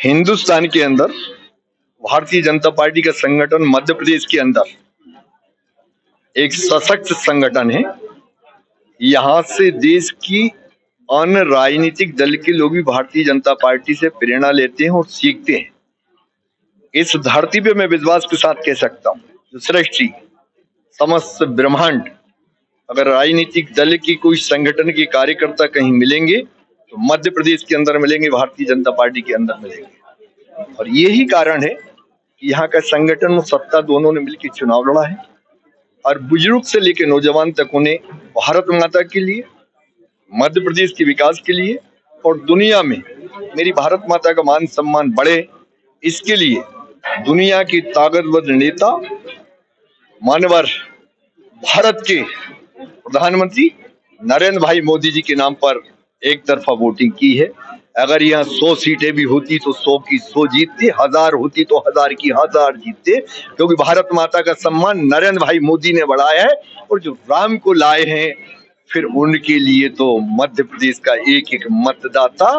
हिंदुस्तान के अंदर भारतीय जनता पार्टी का संगठन मध्य प्रदेश के अंदर एक सशक्त संगठन है। यहाँ से देश की अन्य राजनीतिक दल के लोग भी भारतीय जनता पार्टी से प्रेरणा लेते हैं और सीखते हैं। इस धरती पे मैं विश्वास के साथ कह सकता हूँ, जो सृष्टि समस्त ब्रह्मांड अगर राजनीतिक दल की कोई संगठन के कार्यकर्ता कहीं मिलेंगे तो मध्य प्रदेश के अंदर मिलेंगे, भारतीय जनता पार्टी के अंदर मिलेंगे। और यही कारण है कि यहाँ का संगठन और सत्ता दोनों ने मिलकर चुनाव लड़ा है और बुजुर्ग से लेकर नौजवान तक उन्हें भारत माता के लिए, मध्य प्रदेश के विकास के लिए और दुनिया में मेरी भारत माता का मान सम्मान बढ़े, इसके लिए दुनिया की ताकतवर नेता मानवर भारत के प्रधानमंत्री नरेंद्र भाई मोदी जी के नाम पर एक तरफा वोटिंग की है। अगर यहाँ 100 सीटें भी होती तो 100 की 100 जीतते, 1000 होती तो 1000 की 1000 जीतते, क्योंकि भारत माता का सम्मान नरेंद्र भाई मोदी ने बढ़ाया है। और जो राम को लाए हैं फिर उनके लिए तो मध्य प्रदेश का एक एक मतदाता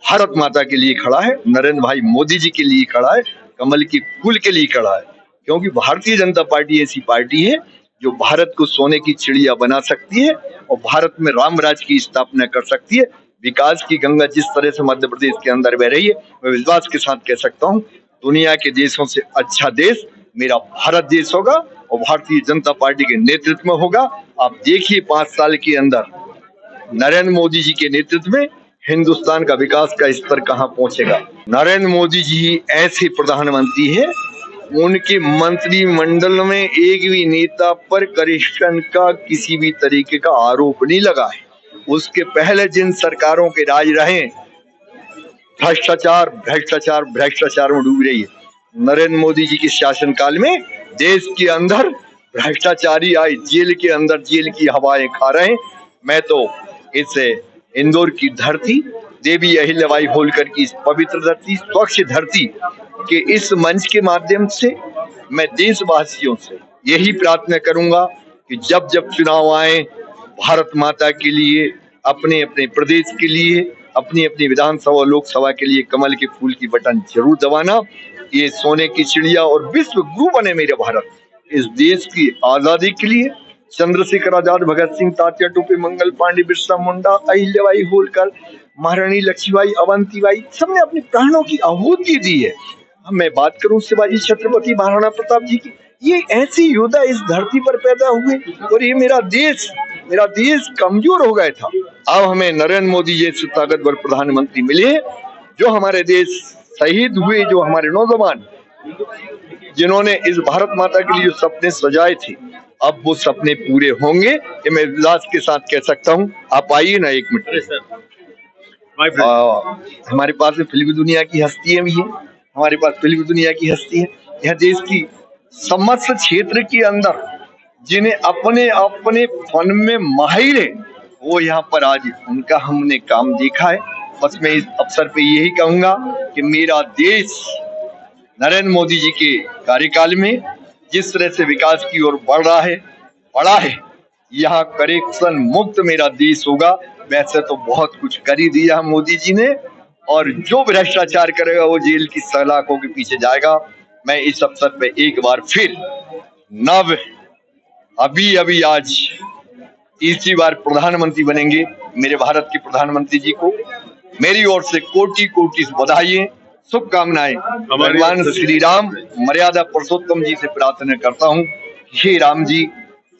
भारत माता के लिए खड़ा है, नरेंद्र भाई मोदी जी के लिए खड़ा है, कमल के फूल के लिए खड़ा है। क्योंकि भारतीय जनता पार्टी ऐसी पार्टी है जो भारत को सोने की चिड़िया बना सकती है और भारत में राम राज की स्थापना कर सकती है। विकास की गंगा जिस तरह से मध्य प्रदेश के अंदर बह रही है, मैं विश्वास के साथ कह सकता हूँ दुनिया के देशों से अच्छा देश मेरा भारत देश होगा और भारतीय जनता पार्टी के नेतृत्व में होगा। आप देखिए 5 साल के अंदर नरेंद्र मोदी जी के नेतृत्व में हिंदुस्तान का विकास का स्तर कहाँ पहुंचेगा। नरेंद्र मोदी जी ऐसे प्रधानमंत्री हैं, उनके मंत्रिमंडल में एक भी नेता पर करप्शन का किसी भी तरीके का आरोप नहीं लगा है। उसके पहले जिन सरकारों के राज रहे भ्रष्टाचार भ्रष्टाचार भ्रष्टाचार में डूब रही है, नरेंद्र मोदी जी के शासनकाल में देश के अंदर भ्रष्टाचारी आए जेल के अंदर जेल की हवाएं खा रहे हैं। मैं तो इस इंदौर की धरती, देवी अहिल्याबाई होलकर की इस पवित्र धरती, स्वच्छ धरती के इस मंच के माध्यम से मैं देशवासियों से यही प्रार्थना करूंगा कि जब जब चुनाव आए भारत माता के लिए, अपने अपने प्रदेश के लिए, अपनी अपनी विधानसभा लोकसभा के लिए कमल के फूल की बटन जरूर दबाना। ये सोने की चिड़िया और विश्व गुरु बने मेरे भारत। इस देश की आजादी के लिए चंद्रशेखर आजाद, भगत सिंह, तात्या टोपे, मंगल पांडे, बिरसा मुंडा, अहिल्याबाई होलकर, महारानी लक्ष्मीबाई, अवंतीबाई, सबने अपने प्राणों की आहुति दी है। मैं बात करूं शिवाजी छत्रपति महाराणा प्रताप जी की, ये ऐसे योद्धा इस धरती पर पैदा हुए और ये मेरा देश कमजोर हो गया था। अब हमें नरेंद्र मोदी जैसे ताकतवर प्रधानमंत्री मिले जो हमारे देश शहीद हुए, जो हमारे नौजवान जिन्होंने इस भारत माता के लिए जो सपने सजाए थे, अब वो सपने पूरे होंगे, ये मैं विश्वास के साथ कह सकता हूँ। आप आइए ना एक मिनट। हमारे पास में फिल्मी दुनिया की हस्तियां भी है, हमारे पास फिल्मी दुनिया की हस्ती है। यह देश की समस्त क्षेत्र के अंदर जिन्हें अपने अपने फन में माहिर है वो यहाँ पर आज उनका हमने काम देखा है। बस मैं इस अवसर पे यही कहूंगा कि मेरा देश नरेंद्र मोदी जी के कार्यकाल में जिस तरह से विकास की ओर बढ़ा है, यहाँ करप्शन मुक्त मेरा देश होगा। वैसे तो बहुत कुछ कर ही दिया मोदी जी ने, और जो भ्रष्टाचार करेगा वो जेल की सलाखों के पीछे जाएगा। मैं इस अवसर पे एक बार फिर अभी आज तीसरी बार प्रधानमंत्री बनेंगे मेरे भारत के प्रधानमंत्री जी को मेरी ओर से कोटि कोटि बधाई, शुभकामनाएं। भगवान श्री राम मर्यादा पुरुषोत्तम जी से प्रार्थना करता हूँ, हे राम जी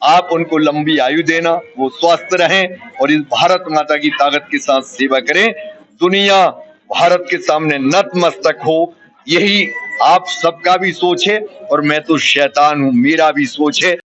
आप उनको लंबी आयु देना, वो स्वस्थ रहें और इस भारत माता की ताकत के साथ सेवा करें। दुनिया भारत के सामने नतमस्तक हो, यही आप सबका भी सोच है और मैं तो शैतान हूँ, मेरा भी सोच है।